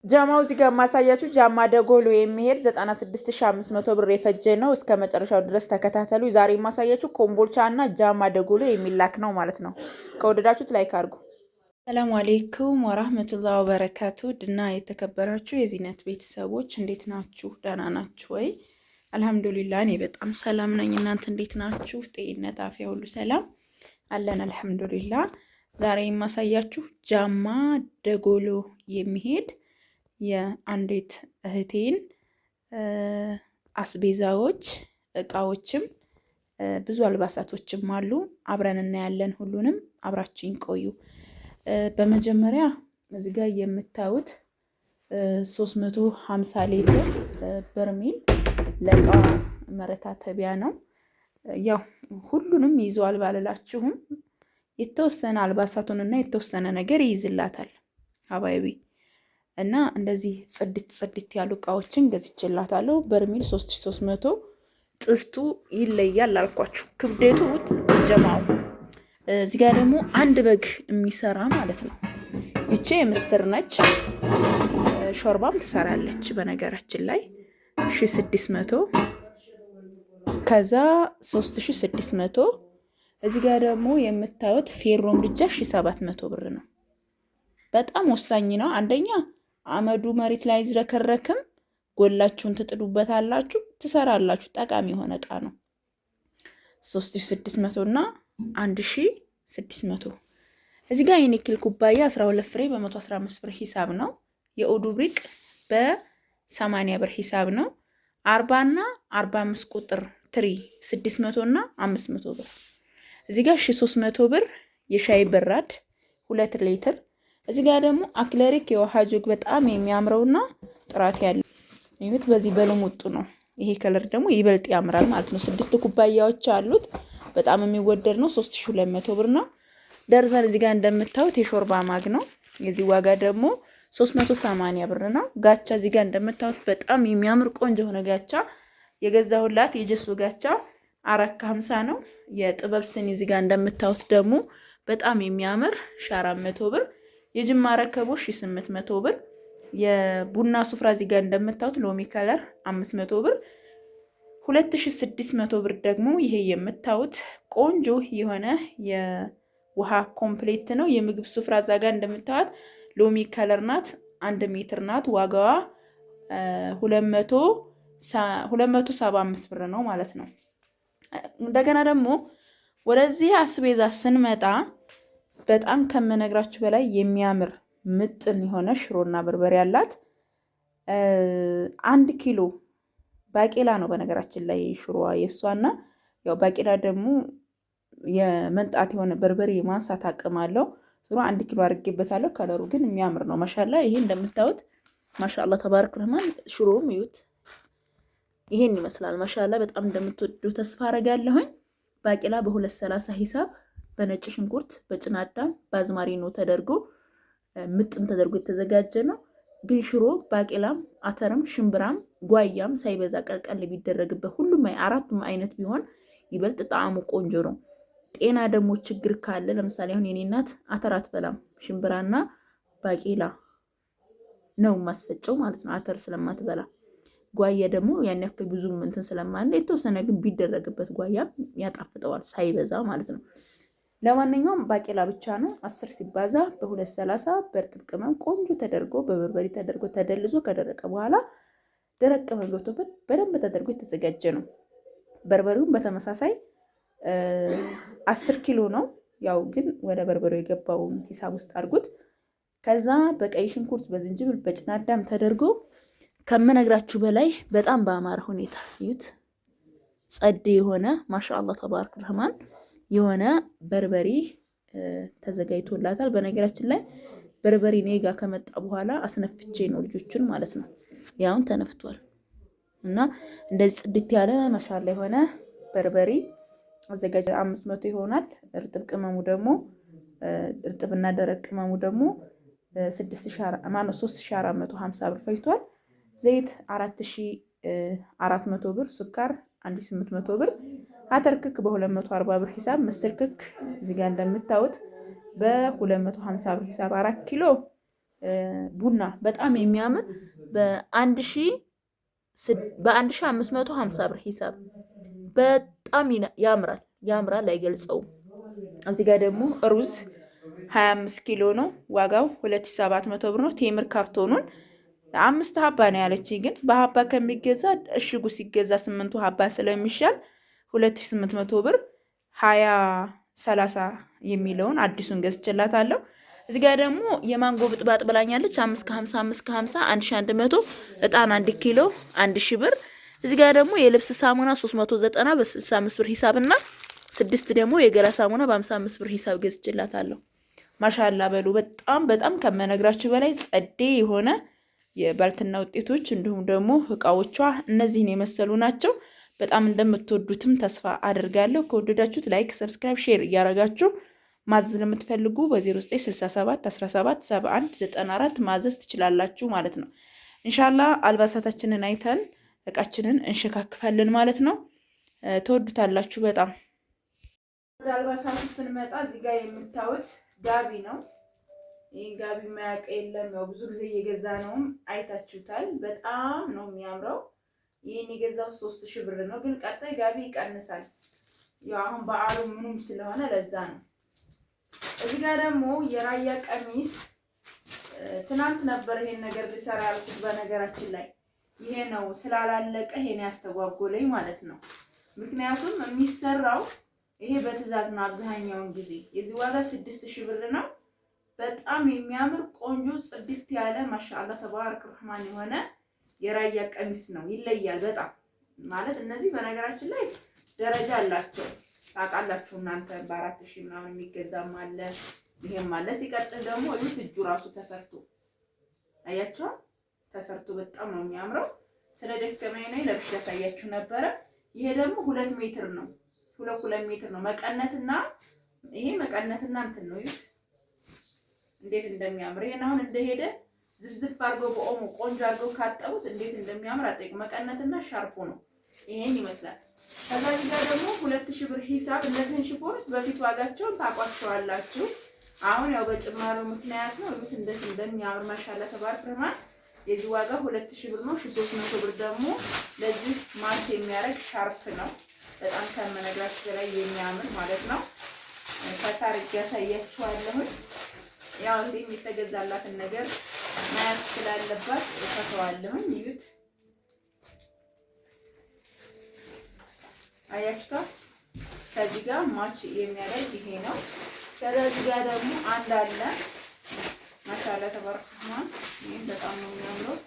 ጃማው እዚህ ጋር ማሳያችሁ ጃማ ደጎሎ የሚሄድ 96500 ብር የፈጀ ነው። እስከ መጨረሻው ድረስ ተከታተሉ። ዛሬ ማሳያችሁ ኮምቦልቻ እና ጃማ ደጎሎ የሚላክ ነው ማለት ነው። ከወደዳችሁት ላይክ አድርጉ። ሰላም አሌይኩም ወራህመቱላሂ ወበረካቱ። ድና የተከበራችሁ የዚህነት ቤተሰቦች እንዴት ናችሁ? ደህና ናችሁ ወይ? አልሐምዱሊላህ እኔ በጣም ሰላም ነኝ። እናንተ እንዴት ናችሁ? ጤንነት አፍያ ሁሉ ሰላም አለን አልሐምዱሊላህ። ዛሬ የማሳያችሁ ጃማ ደጎሎ የሚሄድ የአንዲት እህቴን አስቤዛዎች እቃዎችም ብዙ አልባሳቶችም አሉ። አብረን እናያለን። ሁሉንም አብራችሁኝ ቆዩ። በመጀመሪያ እዚህ ጋር የምታዩት 350 ሊትር በርሜል ለእቃ መረታተቢያ ነው። ያው ሁሉንም ይዟል ባልላችሁም የተወሰነ አልባሳቱንና የተወሰነ ነገር ይይዝላታል ሀባይቢ እና እንደዚህ ጽድት ያሉ እቃዎችን ገዝቼላታለሁ። በርሜል 3300 ጥስቱ ይለያል አልኳችሁ። ክብደቱ ጀማው እዚህ ጋር ደግሞ አንድ በግ የሚሰራ ማለት ነው። ይቺ የምስር ነች። ሾርባም ትሰራለች በነገራችን ላይ 1600 ከዛ 3600 እዚህ ጋር ደግሞ የምታዩት ፌሮ ምድጃ 1700 ብር ነው። በጣም ወሳኝ ነው። አንደኛ አመዱ መሬት ላይ አይዝረከረክም። ጎላችሁን ትጥዱበታላችሁ፣ ትሰራላችሁ። ጠቃሚ የሆነ እቃ ነው። 3600 እና 1600 እዚህ ጋር የኒክል ኩባያ 12 ፍሬ በ115 ብር ሂሳብ ነው። የኦዱ ብሪቅ በ80 ብር ሂሳብ ነው። 40 እና 45 ቁጥር ትሪ 600 እና 500 ብር። እዚህ ጋር 1300 ብር የሻይ በራድ 2 ሊትር። እዚህ ጋር ደግሞ አክለሪክ የውሃ ጆግ በጣም የሚያምረውና ጥራት ያለው ይሁት በዚህ በልሙጡ ነው። ይሄ ከለር ደግሞ ይበልጥ ያምራል ማለት ነው። 6 ኩባያዎች አሉት። በጣም የሚወደድ ነው። 3200 ብር ነው። ደርዘን እዚህ ጋር እንደምታዩት የሾርባ ማግ ነው። የዚህ ዋጋ ደግሞ 380 ብር ነው። ጋቻ እዚህ ጋር እንደምታዩት በጣም የሚያምር ቆንጆ ሆነ ጋቻ የገዛሁላት የጀሶ ጋቻ 450 ነው። የጥበብ ስኒ እዚህ ጋር እንደምታዩት ደግሞ በጣም የሚያምር 400 ብር። የጅማ ረከቦ 800 ብር። የቡና ሱፍራ እዚህ ጋር እንደምታዩት ሎሚ ከለር 500 ብር። 2600 ብር ደግሞ ይሄ የምታዩት ቆንጆ የሆነ የውሃ ኮምፕሌት ነው። የምግብ ሱፍራ እዛ ጋር እንደምታዩት ሎሚ ከለር ናት። 1 ሜትር ናት። ዋጋዋ 275 ብር ነው ማለት ነው። እንደገና ደግሞ ወደዚህ አስቤዛ ስንመጣ በጣም ከመነግራችሁ በላይ የሚያምር ምጥን የሆነ ሽሮና በርበሬ ያላት 1 ኪሎ ባቄላ ነው። በነገራችን ላይ ሽሮዋ የሷና ያው ባቄላ ደግሞ የመንጣት የሆነ በርበሬ የማንሳት አቅም አለው። ዙሮ 1 ኪሎ አድርጌበታለሁ። ከለሩ ግን የሚያምር ነው። ማሻአላ ይሄ እንደምታዩት ማሻአላ ተባረክ ረህማን። ሽሮም ይዩት ይሄን ይመስላል። ማሻአላ በጣም እንደምትወዱ ተስፋ አረጋለሁኝ። ባቄላ በ230 ሂሳብ በነጭ ሽንኩርት በጭናዳም በአዝማሪኖ ተደርጎ ምጥን ተደርጎ የተዘጋጀ ነው። ግን ሽሮ ባቄላም አተርም ሽምብራም ጓያም ሳይበዛ ቀልቀል ቢደረግበት ሁሉም አራቱም አይነት ቢሆን ይበልጥ ጣዕሙ ቆንጆ ነው። ጤና ደግሞ ችግር ካለ ለምሳሌ አሁን የኔ እናት አተር አትበላም፣ ሽምብራና ባቄላ ነው ማስፈጨው ማለት ነው። አተር ስለማትበላ ጓያ ደግሞ ያን ያክል ብዙም እንትን ስለማንል የተወሰነ ግን ቢደረግበት ጓያም ያጣፍጠዋል ሳይበዛ ማለት ነው። ለማንኛውም ባቄላ ብቻ ነው 10 ሲባዛ በ230 በእርጥብ ቅመም ቆንጆ ተደርጎ በበርበሬ ተደርጎ ተደልዞ ከደረቀ በኋላ ደረቅ ቅመም ገብቶበት በደንብ ተደርጎ የተዘጋጀ ነው። በርበሬውን በተመሳሳይ 10 ኪሎ ነው። ያው ግን ወደ በርበሬው የገባውን ሂሳብ ውስጥ አድርጉት። ከዛ በቀይ ሽንኩርት በዝንጅብል በጭናዳም ተደርጎ ከመነግራችሁ በላይ በጣም በአማረ ሁኔታ ይዩት። ጸድ የሆነ ማሻአላህ ተባረክ ረህማን የሆነ በርበሬ ተዘጋጅቶላታል። በነገራችን ላይ በርበሬ እኔ ጋር ከመጣ በኋላ አስነፍቼ ነው ልጆቹን ማለት ነው። ያውን ተነፍቷል እና እንደዚህ ጽድት ያለ ማሻአላ የሆነ በርበሬ አዘጋጅ 500 ይሆናል። እርጥብ ቅመሙ ደግሞ እርጥብና ደረቅ ቅመሙ ደግሞ 3450 ብር ፈጅቷል። ዘይት 4400 ብር፣ ሱካር 1800 ብር፣ አተር ክክ በ240 ብር ሂሳብ፣ ምስር ክክ እዚህ ጋር እንደምታዩት በ250 ብር ሂሳብ 4 ኪሎ ቡና በጣም የሚያምር በ1550 ብር ሂሳብ በጣም ያምራል አይገልጸውም። እዚህ ጋር ደግሞ ሩዝ 25 ኪሎ ነው ዋጋው 2700 ብር ነው። ቴምር ካርቶኑን 5 ሀባ ነው ያለችኝ፣ ግን በሀባ ከሚገዛ እሽጉ ሲገዛ 8 ሀባ ስለሚሻል 2800 ብር 2030 የሚለውን አዲሱን ገዝቼላታለሁ። እዚህ ጋር ደግሞ የማንጎ ብጥባጥ ብላኛለች 550 550 1100 እጣን 1 ኪሎ 1000 ብር። እዚህ ጋር ደግሞ የልብስ ሳሙና 390 በ65 ብር ሂሳብና 6 ደግሞ የገላ ሳሙና በ55 ብር ሂሳብ ገዝቼላታለሁ። ማሻላ በሉ በጣም ከመነግራችሁ በላይ ጸዴ የሆነ የባልትና ውጤቶች እንዲሁም ደግሞ እቃዎቿ እነዚህን የመሰሉ ናቸው። በጣም እንደምትወዱትም ተስፋ አድርጋለሁ። ከወደዳችሁት ላይክ፣ ሰብስክራይብ፣ ሼር እያደረጋችሁ ማዘዝ ለምትፈልጉ በ0967 17 71 94 ማዘዝ ትችላላችሁ ማለት ነው። ኢንሻአላህ አልባሳታችንን አይተን እቃችንን እንሸካክፋለን ማለት ነው። ተወዱታላችሁ በጣም። ወደ አልባሳቱ ስንመጣ እዚህ ጋር የምታዩት ጋቢ ነው። ይህን ጋቢ የማያውቅ የለም። ያው ብዙ ጊዜ እየገዛ ነውም አይታችሁታል። በጣም ነው የሚያምረው። ይህን የገዛው 3000 ብር ነው፣ ግን ቀጣይ ጋቢ ይቀንሳል። ያው አሁን በዓሉ ምኑም ስለሆነ ለዛ ነው። እዚህ ጋር ደግሞ የራያ ቀሚስ ትናንት ነበር ይሄን ነገር ልሰራ ያልኩት። በነገራችን ላይ ይሄ ነው ስላላለቀ ይሄን ያስተጓጎለኝ ማለት ነው። ምክንያቱም የሚሰራው ይሄ በትዕዛዝ ነው አብዛኛውን ጊዜ። የዚህ ዋጋ 6000 ብር ነው። በጣም የሚያምር ቆንጆ ጽድት ያለ ማሻአላ ተባረክ ረህማን የሆነ የራያ ቀሚስ ነው። ይለያል በጣም ማለት እነዚህ በነገራችን ላይ ደረጃ አላቸው። ታውቃላችሁ እናንተ በ4000 ምናምን የሚገዛም አለ፣ ይሄም አለ። ሲቀጥል ደግሞ እዩት እጁ ራሱ ተሰርቶ አያችሁ፣ ተሰርቶ በጣም ነው የሚያምረው። ስለደከመኝ ነው ለብሼ ያሳያችሁ ነበረ። ይሄ ደግሞ 2 ሜትር ነው፣ 2 ሜትር ነው መቀነትና ይሄ መቀነትና እንትን ነው። እዩት እንዴት እንደሚያምር። ይሄን አሁን እንደሄደ ዝፍዝፍ አድርገው በኦሞ ቆንጆ አድርገው ካጠቡት እንዴት እንደሚያምር አጠይቁ። መቀነትና ሻርፖ ነው ይሄን ይመስላል። ከዛ ጋር ደግሞ 2000 ብር ሂሳብ። እነዚህን ሽፎኖች በፊት ዋጋቸውን ታቋቸዋላችሁ። አሁን ያው በጭማሪው ምክንያት ነው። እዩት እንዴት እንደሚያምር ማሻአላ ተባረክ ረህማን። የዚህ ዋጋ 2000 ብር ነው። 300 ብር ደግሞ ለዚህ ማች የሚያደርግ ሻርፕ ነው። በጣም ከመነግራችሁ በላይ የሚያምር ማለት ነው። ፈታርግ ያሳያችኋለሁ። ያው እንዴ የሚተገዛላትን ነገር ማያዝ ስላለባት እፈተዋለሁ። እዩት አያችሁታ። ከዚህ ጋር ማች የሚያደርግ ይሄ ነው። ከዚህ ጋር ደግሞ አንድ አለ ማሻአላ ተባረክ ረህማን። ይሄን በጣም ነው የሚያምረው።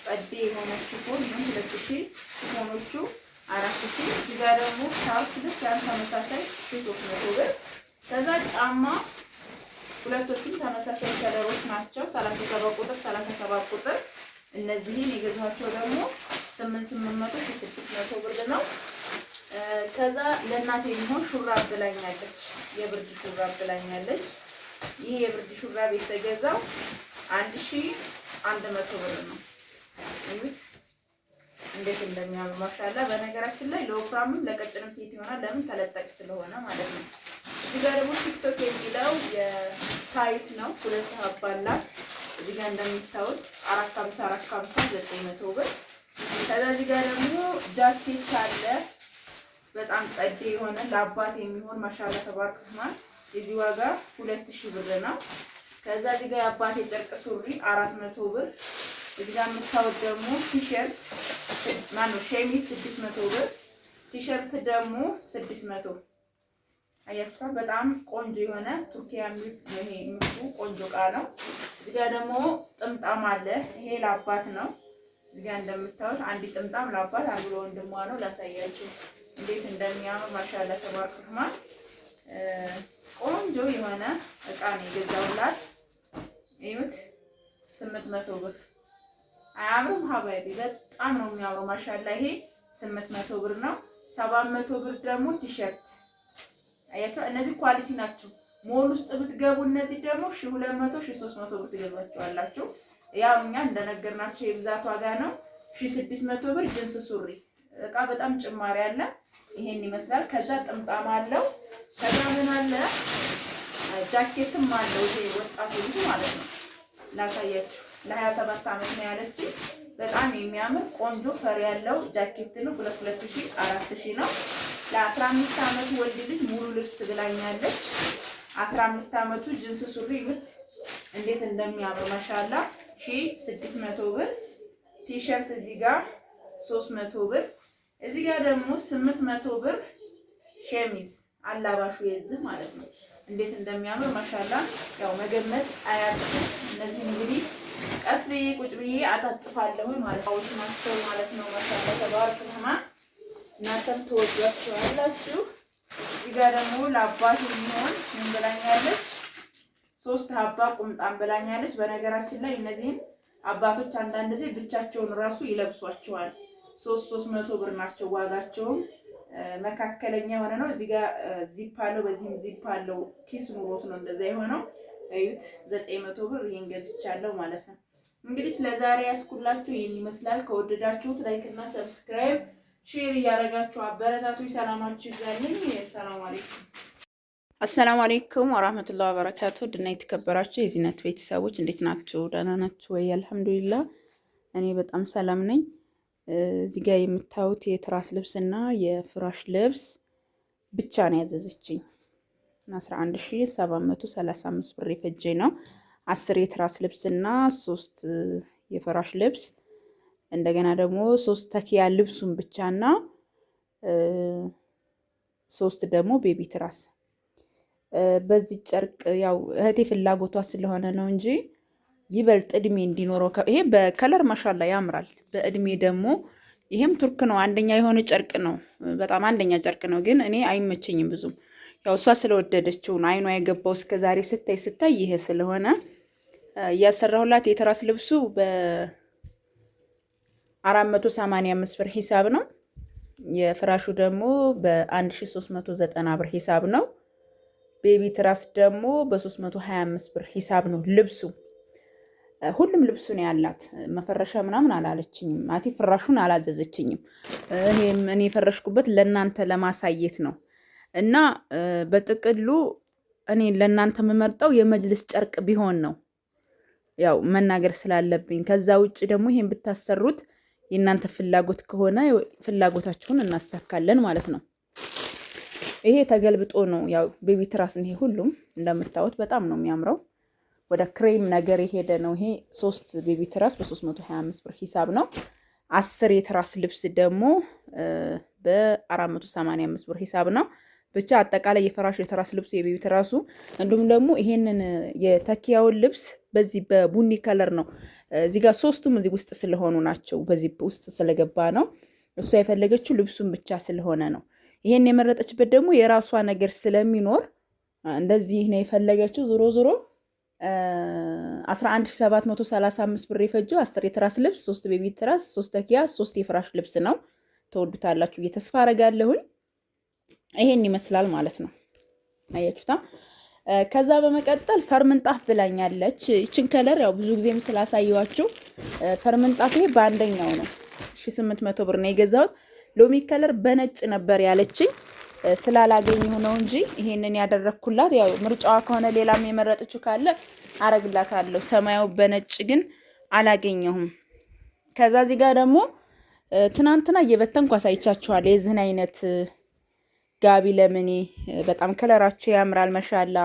ጸዴ የሆነ ሽፎን ነው። 2000 ሽፎኖቹ 4000። እዚህ ጋር ደግሞ ሻርፕ ልክ ያን ተመሳሳይ 300 ብር። ከዛ ጫማ ሁለቶቹም ተመሳሳይ ከለሮች ናቸው። 37 ቁጥር 37 ቁጥር። እነዚህን የገዛኋቸው ደግሞ 800 600 ብር ነው። ከዛ ለእናቴ የሚሆን ሹራብ ብላኛለች፣ የብርድ ሹራብ ብላኛለች። ይሄ የብርድ ሹራብ የተገዛው 1100 ብር ነው። እዩት እንዴት እንደሚያምር ማሻአላ። በነገራችን ላይ ለወፍራምም ለቀጭንም ሴት ይሆናል። ለምን ተለጣጭ ስለሆነ ማለት ነው። እዚህ ጋር ደግሞ ቲክቶክ የሚለው የሳይት ነው። 2 ሀባ አላት። እዚህ ጋር እንደምታዩት 450 900 ብር። ከዛ እዚህ ጋር ደግሞ ጃኬት አለ በጣም ጸዴ የሆነ ለአባት የሚሆን ማሻአላ ተባረክ ረህማን። የዚህ ዋጋ 2000 ብር ነው። ከዛ እዚህ ጋር የአባት የጨርቅ ሱሪ 400 ብር። እዚህ ጋር የምታዩት ደግሞ ቲሸርት ሸሚዝ 600 ብር። ቲሸርት ደግሞ 600። አያችሁታ በጣም ቆንጆ የሆነ ቱርኪያ ይሄ ምርቱ ቆንጆ እቃ ነው። እዚህ ጋር ደግሞ ጥምጣም አለ። ይሄ ለአባት ነው። እዚህ ጋር እንደምታዩት አንድ ጥምጣም ለአባት አንዱ ለወንድሟ ነው። ላሳያችሁ እንዴት እንደሚያምር ማሻአላ ተባረክ ረህማን። ቆንጆ የሆነ እቃ ነው የገዛውላት። እዩት 800 ብር። አያምርም ሀባይቢ? በጣም ነው የሚያምረው ማሻአላ። ይሄ 800 ብር ነው። 700 ብር ደግሞ ቲሸርት። አያችሁ እነዚህ ኳሊቲ ናቸው። ሞል ውስጥ ብትገቡ እነዚህ ደግሞ 1200 1300 ብር ትገዛቸዋላችሁ። ያው እኛ እንደነገርናችሁ የብዛት ዋጋ ነው። 1600 ብር ጅንስ ሱሪ እቃ በጣም ጭማሪ አለ። ይሄን ይመስላል። ከዛ ጥምጣም አለው። ከዛ ምን አለ ጃኬትም አለው ይሄ ወጣቱ ልጅ ማለት ነው። ላሳያችሁ። ለ27 ዓመት ነው ያለችኝ። በጣም የሚያምር ቆንጆ ፈር ያለው ጃኬት ነው። 2000 4000 ነው። ለ15 ዓመት ወንድ ልጅ ሙሉ ልብስ ብላኛለች። 15 ዓመቱ ጅንስ ሱሪ ይሁት እንዴት እንደሚያምር ማሻአላ 1600 ብር። ቲሸርት እዚህ ጋር 300 ብር። እዚህ ጋር ደግሞ 800 ብር ሸሚዝ አላባሹ የዚህ ማለት ነው። እንዴት እንደሚያምር ማሻአላ ያው መገመት አያልቅም። እነዚህ እንግዲህ ቀስ ብዬ ቁጭ ብዬ አጣጥፋለሁ ማለት ናቸው ማለት ነው። ማሻአላ ተባረክ ረህማን እናንተም ትወዷቸዋላችሁ። እዚህ ጋር ደግሞ ለአባት የሚሆን ምን ብላኛለች? 3 ሀባ ቁምጣም ብላኛለች። በነገራችን ላይ እነዚህን አባቶች አንዳንድ ጊዜ ብቻቸውን ራሱ ይለብሷቸዋል። 300 ብር ናቸው። ዋጋቸውም መካከለኛ የሆነ ነው። እዚህ ጋር ዚፕ አለው፣ በዚህም ዚፕ አለው። ኪስ ኑሮት ነው እንደዛ የሆነው። እዩት 900 ብር ይሄን ገዝቻለሁ ማለት ነው። እንግዲህ ለዛሬ ያስኩላችሁ ይሄን ይመስላል። ከወደዳችሁት ላይክ እና ሰብስክራይብ ሼር እያደረጋችሁ አበረታቱ። ሰላማችሁ ይብዛልኝ። ሰላም አለይኩም። አሰላሙ አለይኩም ወራህመቱላሂ ወበረካቱ። ድና የተከበራችሁ የዚህነት ቤተሰቦች እንዴት ናችሁ? ደህና ናችሁ ወይ? አልሐምዱሊላህ እኔ በጣም ሰላም ነኝ። እዚህ ጋር የምታዩት የትራስ ልብስና የፍራሽ ልብስ ብቻ ነው ያዘዘችኝ። 11735 ብር የፈጀ ነው። 10 የትራስ ልብስና 3 የፍራሽ ልብስ እንደገና ደግሞ 3 ተኪያ ልብሱን ብቻና 3 ደግሞ ቤቢ ትራስ። በዚህ ጨርቅ ያው እህቴ ፍላጎቷ ስለሆነ ነው እንጂ ይበልጥ እድሜ እንዲኖረው ይሄ በከለር ማሻላ ያምራል። በእድሜ ደግሞ ይሄም ቱርክ ነው፣ አንደኛ የሆነ ጨርቅ ነው። በጣም አንደኛ ጨርቅ ነው፣ ግን እኔ አይመቸኝም ብዙም። ያው እሷ ስለወደደችው ነው አይኗ የገባው እስከዛሬ ስታይ ይሄ ስለሆነ እያሰራሁላት። የትራስ ልብሱ በ485 ብር ሂሳብ ነው። የፍራሹ ደግሞ በ1390 ብር ሂሳብ ነው። ቤቢ ትራስ ደግሞ በ325 ብር ሂሳብ ነው ልብሱ። ሁሉም ልብሱ ነው ያላት። መፈረሻ ምናምን አላለችኝም። ማቲ ፍራሹን አላዘዘችኝም። ይሄም እኔ የፈረሽኩበት ለእናንተ ለማሳየት ነው። እና በጥቅሉ እኔ ለእናንተ የምመርጠው የመጅልስ ጨርቅ ቢሆን ነው፣ ያው መናገር ስላለብኝ። ከዛ ውጭ ደግሞ ይሄን ብታሰሩት የእናንተ ፍላጎት ከሆነ ፍላጎታችሁን እናሳካለን ማለት ነው። ይሄ ተገልብጦ ነው ያው ቤቢ ትራስ። ይሄ ሁሉም እንደምታዩት በጣም ነው የሚያምረው። ወደ ክሬም ነገር የሄደ ነው። ይሄ 3 ቤቢ ትራስ በ325 ብር ሂሳብ ነው። 10 የትራስ ልብስ ደግሞ በ485 ብር ሂሳብ ነው። ብቻ አጠቃላይ የፍራሽ የትራስ ልብሱ የቤቢ ትራሱ እንዲሁም ደግሞ ይሄንን የተኪያውን ልብስ በዚህ በቡኒ ከለር ነው። እዚህ ጋር 3ቱም እዚህ ውስጥ ስለሆኑ ናቸው። በዚህ ውስጥ ስለገባ ነው። እሷ የፈለገችው ልብሱን ብቻ ስለሆነ ነው። ይሄን የመረጠችበት ደግሞ የራሷ ነገር ስለሚኖር እንደዚህ ነው የፈለገችው። ዞሮ ዞሮ 11735 ብር የፈጀው 10 የትራስ ልብስ፣ 3 ቤቢ ትራስ፣ 3 ተኪያ፣ 3 የፍራሽ ልብስ ነው። ተወዱታላችሁ እየተስፋ አረጋለሁኝ። ይሄን ይመስላል ማለት ነው። አያችሁታ። ከዛ በመቀጠል ፈርምንጣፍ ብላኛለች። ይችን ከለር ያው ብዙ ጊዜም ስላሳየዋችሁ ፈርምንጣፍ ይሄ በአንደኛው ነው 1800 ብር ነው የገዛሁት። ሎሚ ከለር በነጭ ነበር ያለችኝ ስላላገኘሁ ነው እንጂ ይሄንን ያደረኩላት። ያው ምርጫዋ ከሆነ ሌላም የመረጠችው ካለ አረግላታለሁ። ሰማያው በነጭ ግን አላገኘሁም። ከዛ እዚህ ጋር ደግሞ ትናንትና እየበተንኩ አሳይቻችኋለሁ። የዚህን አይነት ጋቢ ለምኔ በጣም ከለራቸው ያምራል። ማሻላ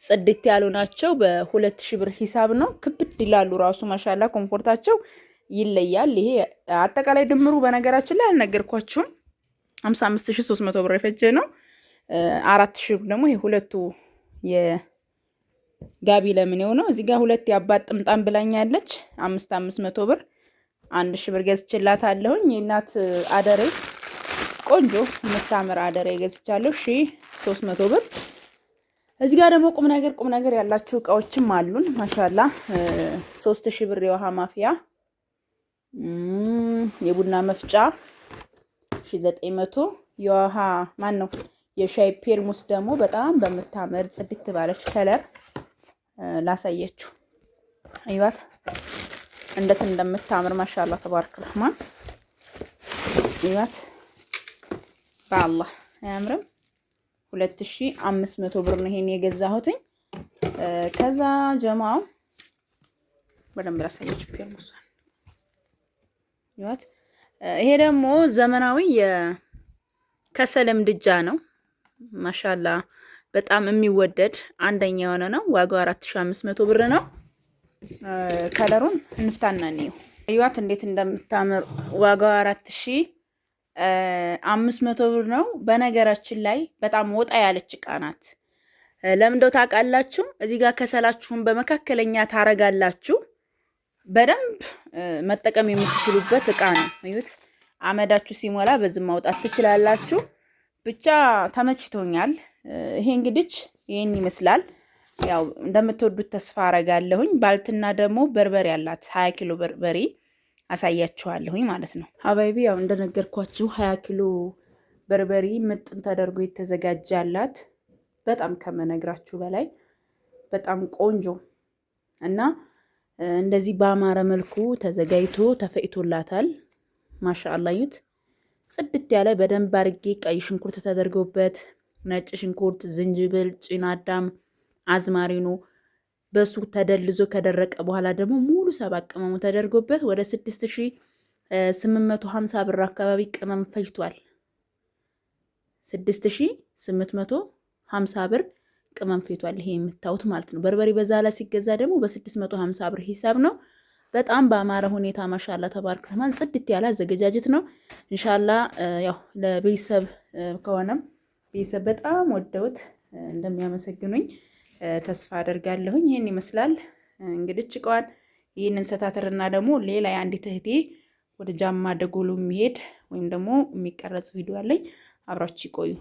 ጽድት ያሉ ናቸው። በ2000 ብር ሂሳብ ነው። ክብድ ይላሉ ራሱ ማሻላ ኮምፎርታቸው ይለያል። ይሄ አጠቃላይ ድምሩ በነገራችን ላይ አልነገርኳችሁም 55300 ብር የፈጀ ነው። 4000 ብር ደግሞ ይሄ ሁለቱ የጋቢ ለምኔው ነው። እዚህ ጋር 2 የአባት ጥምጣም ብላኛለች 5500 ብር 1000 ብር ገዝቼላታለሁኝ። የእናት አደሬ ቆንጆ የምታምር አደሬ ገዝቻለሁ 1300 ብር። እዚህ ጋር ደግሞ ቁም ነገር ያላቸው እቃዎችም አሉን ማሻላ 3000 ብር የውሃ ማፍያ የቡና መፍጫ 1900 የውሃ ነው የሻይ ፔርሙስ ደግሞ በጣም በምታምር ጽድት ባለች ከለር ላሳየችሁ። አይዋት እንዴት እንደምታምር ማሻአላ ተባረክ ረህማን። አይዋት በአላህ አያምርም? 2500 ብር ነው ይሄን የገዛሁትኝ። ከዛ ጀማው በደንብ ላሳያችሁ ፔርሙሷን ይወት። ይሄ ደግሞ ዘመናዊ የከሰል ምድጃ ነው። ማሻላ በጣም የሚወደድ አንደኛ የሆነ ነው። ዋጋው 4500 ብር ነው። ከለሩን እንፍታና ነው ይዋት እንዴት እንደምታምር። ዋጋው 4500 ብር ነው። በነገራችን ላይ በጣም ወጣ ያለች እቃ ናት። ለምንድነው ታውቃላችሁ? እዚህ ጋር ከሰላችሁን በመካከለኛ ታረጋላችሁ። በደንብ መጠቀም የምትችሉበት እቃ ነው። እዩት። አመዳችሁ ሲሞላ በዚህ ማውጣት ትችላላችሁ። ብቻ ተመችቶኛል። ይሄ እንግዲህ ይሄን ይመስላል። ያው እንደምትወዱት ተስፋ አረጋለሁኝ። ባልትና ደግሞ በርበሬ ያላት 20 ኪሎ በርበሬ አሳያችኋለሁኝ ማለት ነው። ሀባይቢ ያው እንደነገርኳችሁ 20 ኪሎ በርበሬ ምጥን ተደርጎ የተዘጋጃላት በጣም ከመነግራችሁ በላይ በጣም ቆንጆ እና እንደዚህ በአማረ መልኩ ተዘጋጅቶ ተፈጭቶላታል። ማሻአላ ዩት ጽድት ያለ በደንብ አርጌ ቀይ ሽንኩርት ተደርጎበት ነጭ ሽንኩርት፣ ዝንጅብል፣ ጭናዳም፣ አዝማሪኖ በሱ ተደልዞ ከደረቀ በኋላ ደግሞ ሙሉ 7 ቅመሙ ተደርጎበት ወደ 6850 ብር አካባቢ ቅመም ፈጅቷል። 6850 ብር ቅመም ፈጅቷል። ይሄ የምታዩት ማለት ነው። በርበሬ በዛ ላይ ሲገዛ ደግሞ በ650 ብር ሂሳብ ነው። በጣም በአማረ ሁኔታ ማሻአላ ተባረክ ረህማን ጽድት ያለ አዘገጃጀት ነው። ኢንሻአላ ያው ለቤተሰብ ከሆነም ቤተሰብ በጣም ወደውት እንደሚያመሰግኑኝ ተስፋ አደርጋለሁኝ። ይሄን ይመስላል እንግዲህ ጭቃዋን ይሄንን ሰታተርና ደግሞ ሌላ የአንዲት እህቴ ወደ ጃማ ደጎሎ የሚሄድ ወይም ደግሞ የሚቀረጽ ቪዲዮ አለኝ። አብራችሁ ይቆዩ።